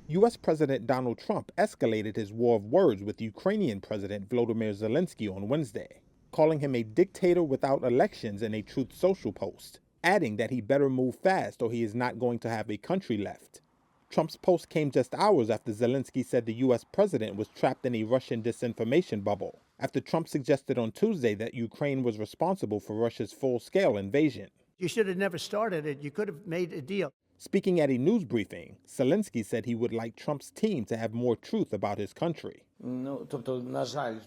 U.S. President Donald Trump escalated his war of words with Ukrainian President Volodymyr Zelenskiy on Wednesday, calling him a dictator without elections in a Truth Social post, adding that he better move fast or he is not going to have a country left. Trump's post came just hours after Zelensky said the U.S. president was trapped in a Russian disinformation bubble, after Trump suggested on Tuesday that Ukraine was responsible for Russia's full-scale invasion. You should have never started it. You could have made a deal. Speaking at a news briefing, Zelensky said he would like Trump's team to have more truth about his country.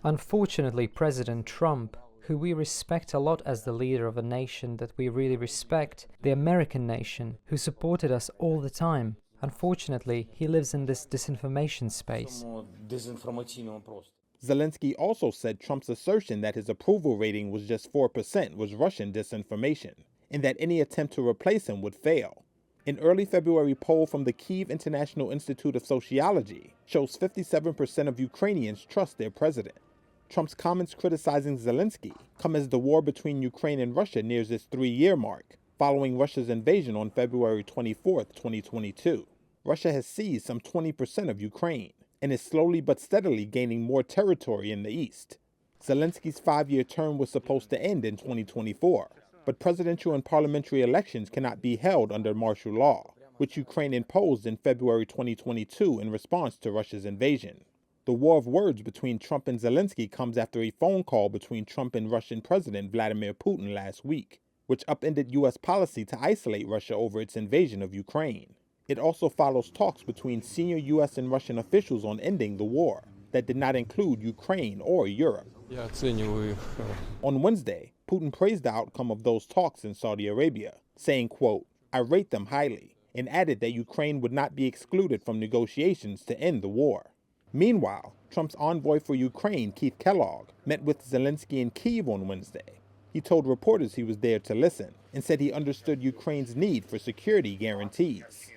Unfortunately, President Trump, who we respect a lot as the leader of a nation that we really respect, the American nation, who supported us all the time, unfortunately, he lives in this disinformation space. Zelensky also said Trump's assertion that his approval rating was just 4% was Russian disinformation, and that any attempt to replace him would fail. An early February poll from the Kyiv International Institute of Sociology shows 57% of Ukrainians trust their president. Trump's comments criticizing Zelensky come as the war between Ukraine and Russia nears its 3-year mark, following Russia's invasion on February 24, 2022. Russia has seized some 20% of Ukraine and is slowly but steadily gaining more territory in the east. Zelensky's 5-year term was supposed to end in 2024, but presidential and parliamentary elections cannot be held under martial law, which Ukraine imposed in February 2022 in response to Russia's invasion. The war of words between Trump and Zelensky comes after a phone call between Trump and Russian President Vladimir Putin last week, which upended U.S. policy to isolate Russia over its invasion of Ukraine. It also follows talks between senior U.S. and Russian officials on ending the war that did not include Ukraine or Europe. On Wednesday, Putin praised the outcome of those talks in Saudi Arabia, saying, quote, "I rate them highly," and added that Ukraine would not be excluded from negotiations to end the war. Meanwhile, Trump's envoy for Ukraine, Keith Kellogg, met with Zelensky in Kyiv on Wednesday. He told reporters he was there to listen and said he understood Ukraine's need for security guarantees.